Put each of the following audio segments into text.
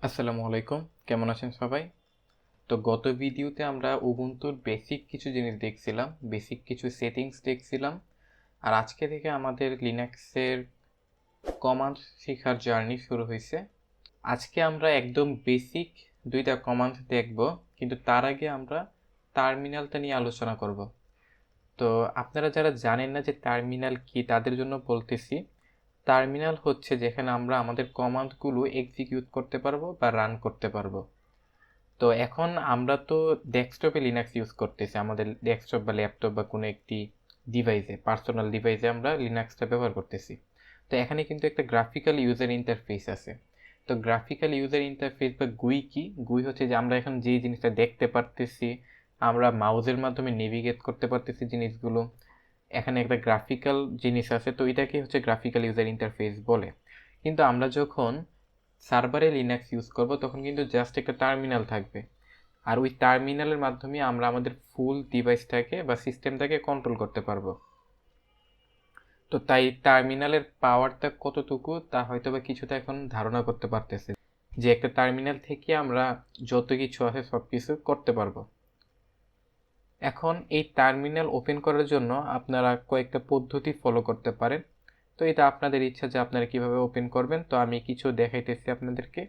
আসসালামু আলাইকুম, কেমন আছেন সবাই? তো গত ভিডিওতে আমরা উবুন্তুর বেসিক কিছু জিনিস দেখছিলাম, বেসিক কিছু সেটিংস দেখছিলাম। আর আজকে থেকে আমাদের লিনাক্সের কমান্ড শেখার জার্নি শুরু হয়েছে। আজকে আমরা একদম বেসিক দুইটা কমান্ড দেখব, কিন্তু তার আগে আমরা টার্মিনালটা নিয়ে আলোচনা করব। তো আপনারা যারা জানেন না যে টার্মিনাল কি, তাদের জন্য বলতেছি। টার্মিনাল হচ্ছে যেখানে আমরা আমাদের কমান্ডগুলো এক্সিকিউট করতে পারবো বা রান করতে পারবো। তো এখন আমরা তো ডেস্কটপে লিনাক্স ইউজ করতেছি, আমাদের ডেস্কটপ বা ল্যাপটপ বা কোনো একটি ডিভাইসে, পার্সোনাল ডিভাইসে আমরা লিনাক্সটা ব্যবহার করতেছি। তো এখানে কিন্তু একটা গ্রাফিক্যাল ইউজার ইন্টারফেস আছে। তো গ্রাফিক্যাল ইউজার ইন্টারফেস বা গুই কি? গুই হচ্ছে যে আমরা এখন যে জিনিসটা দেখতে পারতেছি, আমরা মাউসের মাধ্যমে নেভিগেট করতে পারতেছি জিনিসগুলো, এখানে একটা গ্রাফিক্যাল জিনিস আছে। তো এটাকে হচ্ছে গ্রাফিক্যাল ইউজার ইন্টারফেস বলে। কিন্তু আমরা যখন সার্ভারে লিনাক্স ইউজ করব তখন কিন্তু জাস্ট একটা টার্মিনাল থাকবে, আর ওই টার্মিনালের মাধ্যমে আমরা আমাদের ফুল ডিভাইসটাকে বা সিস্টেমটাকে কন্ট্রোল করতে পারবো। তো তাই টার্মিনালের পাওয়ারটা কতটুকু তা হয়তো বা কিছুটা এখন ধারণা করতে পারতেছে, যে একটা টার্মিনাল থেকে আমরা যত কিছু আছে সব কিছু করতে পারবো। এখন এই টার্মিনাল ওপেন করার জন্য আপনারা কয়েকটা পদ্ধতি ফলো করতে পারেন। তো এটা আপনাদের ইচ্ছা যে আপনারা কিভাবে ওপেন করবেন, তো আমি কিছু দেখাইতেছি আপনাদেরকে।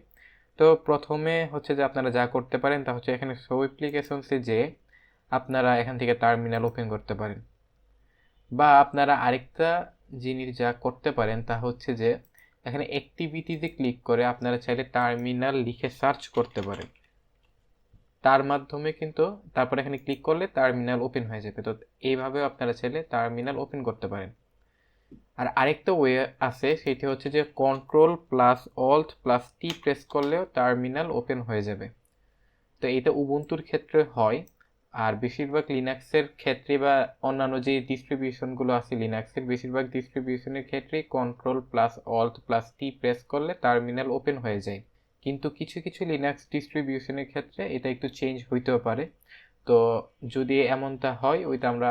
তো প্রথমে হচ্ছে যে আপনারা যা করতে পারেন তা হচ্ছে এখানে শো অ্যাপ্লিকেশনসে যে আপনারা এখান থেকে টার্মিনাল ওপেন করতে পারেন, বা আপনারা আরেকটা জিনিস যা করতে পারেন তা হচ্ছে যে এখানে অ্যাক্টিভিটিতে ক্লিক করে আপনারা চাইলে টার্মিনাল লিখে সার্চ করতে পারেন। তার মাধ্যমে কিন্তু তারপর এখানে ক্লিক করলে টার্মিনাল ওপেন হয়ে যাবে। তো এইভাবেও আপনারা চাইলে টার্মিনাল ওপেন করতে পারেন। আর আরেকটা ওয়ে আছে, সেটি হচ্ছে যে control plus alt plus T press করলেও টার্মিনাল ওপেন হয়ে যাবে। তো এটা উবুন্তুর ক্ষেত্রে হয়, আর বেশিরভাগ লিনাক্সের ক্ষেত্রে বা অন্যান্য যে ডিস্ট্রিবিউশনগুলো আছে লিনাক্সের বেশিরভাগ ডিস্ট্রিবিউশনের ক্ষেত্রেই control plus alt plus T press করলে টার্মিনাল ওপেন হয়ে যায়। কিন্তু কিছু কিছু লিনাক্স ডিস্ট্রিবিউশনের ক্ষেত্রে এটা একটু চেঞ্জ হইতেও পারে। তো যদি এমনটা হয়, ওইটা আমরা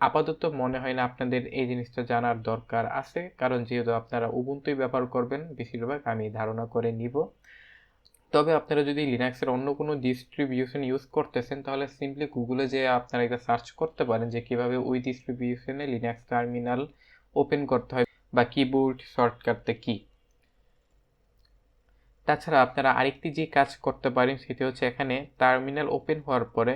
আপাতত মনে হয় না আপনাদের এই জিনিসটা জানার দরকার আছে, কারণ যেহেতু আপনারা উবুন্তুই ব্যবহার করবেন বেশিরভাগ, আমি ধারণা করে নিব। তবে আপনারা যদি লিনাক্সের অন্য কোনো ডিস্ট্রিবিউশন ইউজ করতেছেন তাহলে সিম্পলি গুগলে যে আপনারা এটা সার্চ করতে পারেন যে কীভাবে ওই ডিস্ট্রিবিউশনে লিনাক্স টার্মিনাল ওপেন করতে হয় বা কিবোর্ড শর্টকাটটা কী। তাছাড়া আপনারা আরেকটি যে কাজ করতে পারেন সেটি হচ্ছে এখানে টার্মিনাল ওপেন হওয়ার পরে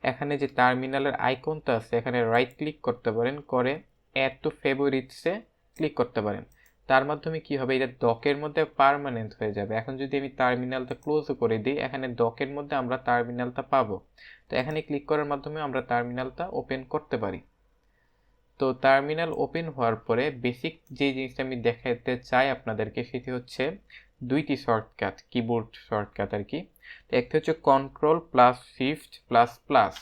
এখানে যে টার্মিনালের আইকনটা আছে এখানে রাইট ক্লিক করতে পারেন, করে অ্যাড টু ফেভারিটসে ক্লিক করতে পারেন। তার মাধ্যমে কি হবে, এটা ডকের মধ্যে পার্মানেন্ট হয়ে যাবে। এখন যদি আমি টার্মিনালটা ক্লোজও করে দিই, এখানে ডকের মধ্যে আমরা টার্মিনালটা পাবো। তো এখানে ক্লিক করার মাধ্যমে আমরা টার্মিনালটা ওপেন করতে পারি। তো টার্মিনাল ওপেন হওয়ার পরে বেসিক যে জিনিসটা আমি দেখাতে চাই আপনাদেরকে সেটি হচ্ছে দুইটি শর্টকাট, কিবোর্ড শর্টকাট আর কি। তো একটা হচ্ছে control plus shift plus plus.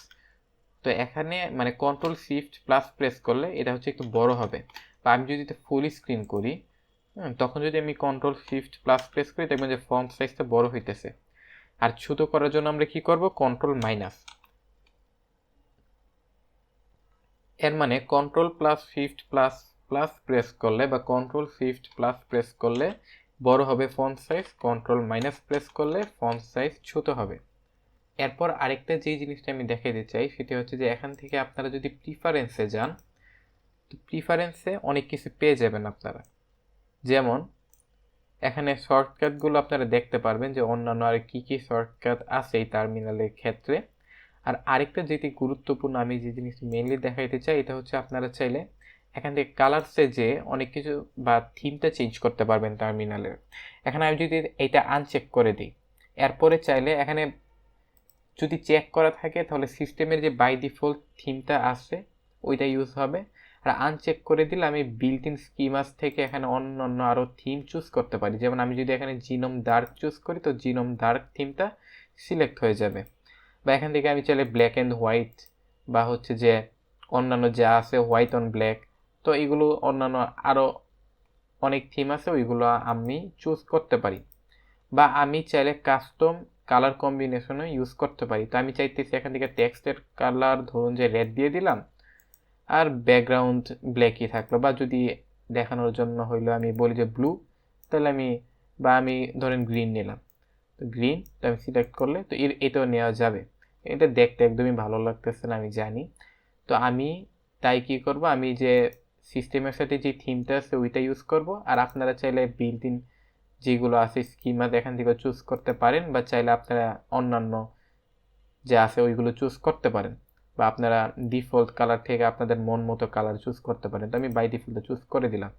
তো এখানে মানে কন্ট্রোল শিফট প্লাস প্রেস করলে এটা হচ্ছে একটু বড় হবে, বা আমি যদি এটা ফুল স্ক্রিন করি, তখন যদি আমি কন্ট্রোল শিফট প্লাস প্রেস করি দেখবেন যে ফন্ট সাইজটা বড় হইতেছে। আর ছোট করার জন্য আমরা কি করব, কন্ট্রোল মাইনাস। এর মানে control plus shift plus plus press করলে বা কন্ট্রোল শিফট প্লাস প্রেস করলে বড় হবে font size, control minus press করলে ফন্ট সাইজ ছোট হবে। এরপর আরেকটা যে জিনিসটা আমি দেখাতে চাই সেটি হচ্ছে যে এখান থেকে আপনারা যদি প্রিফারেন্সে যান, তো প্রিফারেন্সে অনেক কিছু পেয়ে যাবেন আপনারা। যেমন এখানে শর্টকাটগুলো আপনারা দেখতে পারবেন যে অন্যান্য আর কি কি শর্টকাট আছে এই টার্মিনালের ক্ষেত্রে। আর আরেকটা যেটি গুরুত্বপূর্ণ, আমি যে জিনিসটি মেইনলি দেখাইতে চাই এটা হচ্ছে আপনারা চাইলে এখান থেকে কালারসে যে অনেক কিছু বা থিমটা চেঞ্জ করতে পারবেন টার্মিনালের। এখানে আমি যদি এটা আনচেক করে দিই, এরপরে চাইলে এখানে যদি চেক করা থাকে তাহলে সিস্টেমের যে বাই ডিফল্ট থিমটা আছে ওইটা ইউজ হবে। আর আনচেক করে দিলে আমি বিল্ট ইন স্কিমাস থেকে এখানে অন্য অন্য আরও থিম চুজ করতে পারি। যেমন আমি যদি এখানে জিনোম ডার্ক চুজ করি তো জিনোম ডার্ক থিমটা সিলেক্ট হয়ে যাবে। বা এখান থেকে আমি চাইলে ব্ল্যাক অ্যান্ড হোয়াইট বা হচ্ছে যে অন্যান্য যা আছে হোয়াইট অন ব্ল্যাক, তো এগুলো অন্যান্য আরও অনেক থিম আছে ওইগুলো আমি চুজ করতে পারি। বা আমি চাইলে কাস্টম কালার কম্বিনেশনও ইউজ করতে পারি। তো আমি চাইতেছি এখান থেকে টেক্সটের কালার ধরুন যে রেড দিয়ে দিলাম, আর ব্যাকগ্রাউন্ড ব্ল্যাকই থাকলো, বা যদি দেখানোর জন্য হইলো আমি বলি যে ব্লু, তাহলে আমি বা আমি ধরেন গ্রিন নিলাম। তো তো গ্রিন, তো আমি সিলেক্ট করলে তো এটাও নেওয়া যাবে। এটা দেখতে একদমই ভালো লাগতেছে না, আমি জানি। তো আমি তাই কি করব, আমি যে সিস্টেমের সাথে যে থিমটা আছে ওইটা ইউজ করব। আর আপনারা চাইলে বিল্ট ইন যেগুলো আছে স্কিমা এখান থেকে চুজ করতে পারেন, বা চাইলে আপনারা অন্যান্য যে আছে ওইগুলো চুজ করতে পারেন, বা আপনারা ডিফল্ট কালার থেকে আপনাদের মন মতো কালার চুজ করতে পারেন। তো আমি বাই ডিফল্ট চুজ করে দিলাম।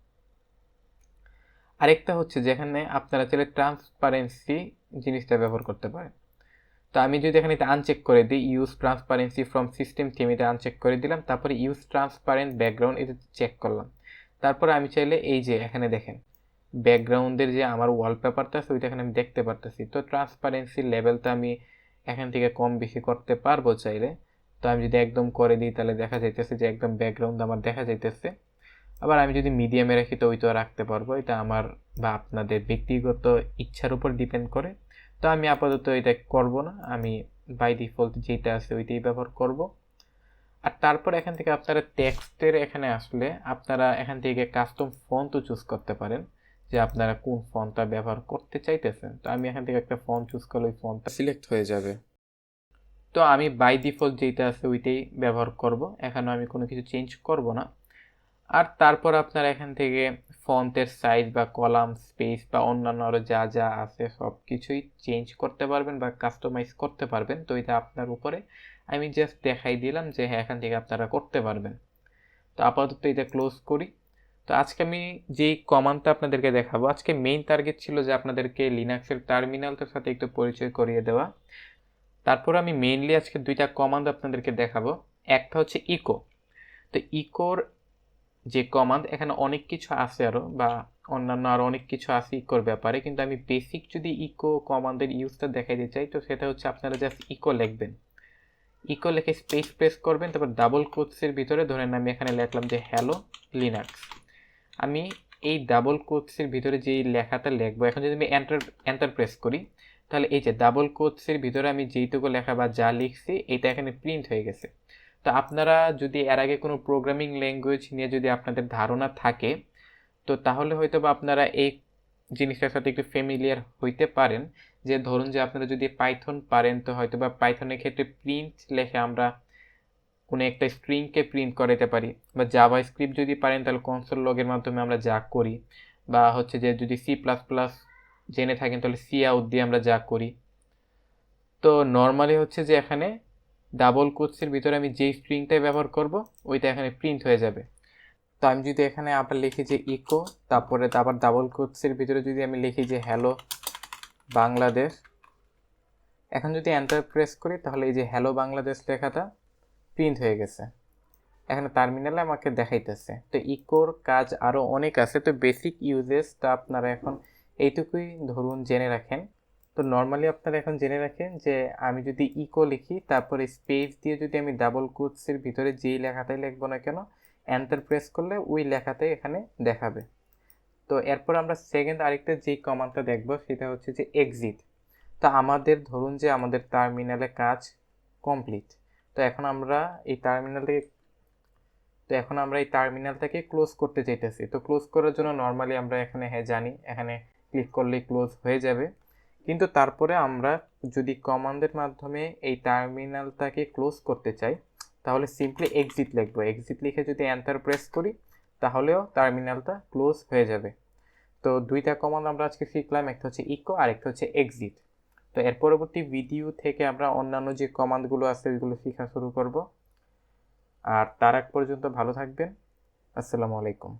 আরেকটা হচ্ছে যেখানে আপনারা চাইলে ট্রান্সপারেন্সি জিনিসটা ব্যবহার করতে পারেন। তো আমি যদি এখানে এটা আনচেক করে দিই, use transparency from system theme, এটা আনচেক করে দিলাম। তারপরে ইউজ ট্রান্সপারেন্ট ব্যাকগ্রাউন্ড, এটা চেক করলাম। তারপরে আমি চাইলে এই যে এখানে দেখেন ব্যাকগ্রাউন্ডের যে আমার ওয়ালপেপারটা আছে ওইটা এখানে আমি দেখতে পারতেছি। তো ট্রান্সপারেন্সি লেভেলটা আমি এখান থেকে কম বেশি করতে পারবো চাইলে। তো আমি যদি একদম করে দিই তাহলে দেখা যাইতেছে যে একদম ব্যাকগ্রাউন্ড আমার দেখা যাইতেছে। আবার আমি যদি মিডিয়ামে রাখি তো ওইটাও রাখতে পারবো। এটা আমার বা আপনাদের ব্যক্তিগত ইচ্ছার উপর ডিপেন্ড করে। তো আমি আপাতত এটা করব না, আমি বাই ডিফল্ট যেটা আছে ওইটাই ব্যবহার করব। আর তারপর এখান থেকে আপনারা টেক্সটের এখানে আসলে আপনারা এখান থেকে কাস্টম ফন্টও চুজ করতে পারেন, যে আপনারা কোন ফন্টটা ব্যবহার করতে চাইতেছেন। তো আমি এখান থেকে একটা ফন্ট চুজ করলে ওই ফন্টটা সিলেক্ট হয়ে যাবে। তো আমি বাই ডিফল্ট যেটা আছে ওইটাই ব্যবহার করব, এখানে আমি কোনো কিছু চেঞ্জ করব না। আর তারপর আপনারা এখান থেকে ফন্টের সাইজ বা কলাম স্পেস বা অন্যান্য আরও যা যা আছে সব কিছুই চেঞ্জ করতে পারবেন বা কাস্টমাইজ করতে পারবেন। তো এটা আপনার উপরে, আমি জাস্ট দেখাই দিলাম যে হ্যাঁ এখান থেকে আপনারা করতে পারবেন। তো আপাতত এটা ক্লোজ করি। তো আজকে আমি যেই কমান্ডটা আপনাদেরকে দেখাবো, আজকে মেইন টার্গেট ছিল যে আপনাদেরকে লিনাক্সের টার্মিনালটার সাথে একটু পরিচয় করিয়ে দেওয়া। তারপর আমি মেইনলি আজকে দুইটা কমান্ড আপনাদেরকে দেখাবো। একটা হচ্ছে ইকো। তো ইকোর যে কমান্ড, এখানে অনেক কিছু আছে আরও, বা অন্যান্য আরও অনেক কিছু আছে ইকোর ব্যাপারে, কিন্তু আমি বেসিক যদি ইকো কমান্ডের ইউজটা দেখাইতে চাই তো সেটা হচ্ছে আপনারা জাস্ট ইকো লিখবেন। ইকো লিখে স্পেস প্রেস করবেন, তারপর ডাবল কোটসের ভিতরে ধরেন আমি এখানে লিখলাম যে হ্যালো লিনাক্স। আমি এই ডাবল কোটসের ভিতরে যেই লেখাটা লিখবো, এখন যদি আমি এন্টার প্রেস করি তাহলে এই যে ডাবল কোটসের ভিতরে আমি যেইটুকু লেখা বা যা লিখছি এটা এখানে প্রিন্ট হয়ে গেছে। তো আপনারা যদি এর আগে কোনো প্রোগ্রামিং ল্যাঙ্গুয়েজ নিয়ে যদি আপনাদের ধারণা থাকে তো তাহলে হয়তো বা আপনারা এই জিনিসটার সাথে একটু ফ্যামিলিয়ার হইতে পারেন। যে ধরুন যে আপনারা যদি পাইথন পারেন তো হয়তো বা পাইথনের ক্ষেত্রে প্রিন্ট লেখে আমরা কোনো একটা স্ট্রিংকে প্রিন্ট করাতে পারি, বা জাভা স্ক্রিপ্ট যদি পারেন তাহলে কনসোল লগের মাধ্যমে আমরা যা করি, বা হচ্ছে যে যদি সি প্লাস প্লাস জেনে থাকেন তাহলে সি আউট দিয়ে আমরা যা করি। তো নর্মালি হচ্ছে যে এখানে ডাবল কোটসের ভিতরে আমি যেই স্ট্রিংটাই ব্যবহার করব ওইটা এখানে প্রিন্ট হয়ে যাবে। তো আমি যদি এখানে আবার লিখি যে ইকো, তারপরে আবার ডাবল কোটসের ভিতরে যদি আমি লিখি যে হ্যালো বাংলাদেশ, এখন যদি এন্টার প্রেস করি তাহলে এই যে হ্যালো বাংলাদেশ লেখাটা প্রিন্ট হয়ে গেছে, এখানে টার্মিনালে আমাকে দেখাইতেছে। তো ইকোর কাজ আরও অনেক আছে, তো বেসিক ইউজেসটা আপনারা এখন এইটুকুই ধরুন জেনে রাখেন। তো নর্মালি আপনারা এখন জেনে রাখেন যে আমি যদি ইকো লিখি তারপরে স্পেস দিয়ে যদি আমি ডাবল কোটসের ভিতরে যেই লেখাটাই লিখবো না কেন এন্টার প্রেস করলে ওই লেখাটাই এখানে দেখাবে। তো এরপর আমরা সেকেন্ড আরেকটা যেই কমান্ডটা দেখবো সেটা হচ্ছে যে এক্সিট। তো আমাদের ধরুন যে আমাদের টার্মিনালে কাজ কমপ্লিট। তো এখন আমরা এই টার্মিনালটাকে ক্লোজ করতে চাইতেছি। তো ক্লোজ করার জন্য নর্মালি আমরা এখানে হ্যাঁ জানি এখানে ক্লিক করলে ক্লোজ হয়ে যাবে, কিন্তু তারপরে আমরা যদি কমান্ডের মাধ্যমে এই টার্মিনালটাকে ক্লোজ করতে চাই তাহলে সিম্পলি এক্সিট লিখবো। এক্সিট লিখে যদি এন্টার প্রেস করি তাহলেও টার্মিনালটা ক্লোজ হয়ে যাবে। তো দুইটা কমান্ড আমরা আজকে শিখলাম, একটা হচ্ছে ইকো আর একটা হচ্ছে এক্সিট। তো এর পরবর্তী ভিডিও থেকে আমরা অন্যান্য যে কমান্ডগুলো আছে ওইগুলো শেখা শুরু করব। আর তার আগ পর্যন্ত ভালো থাকবেন। আসসালামু আলাইকুম।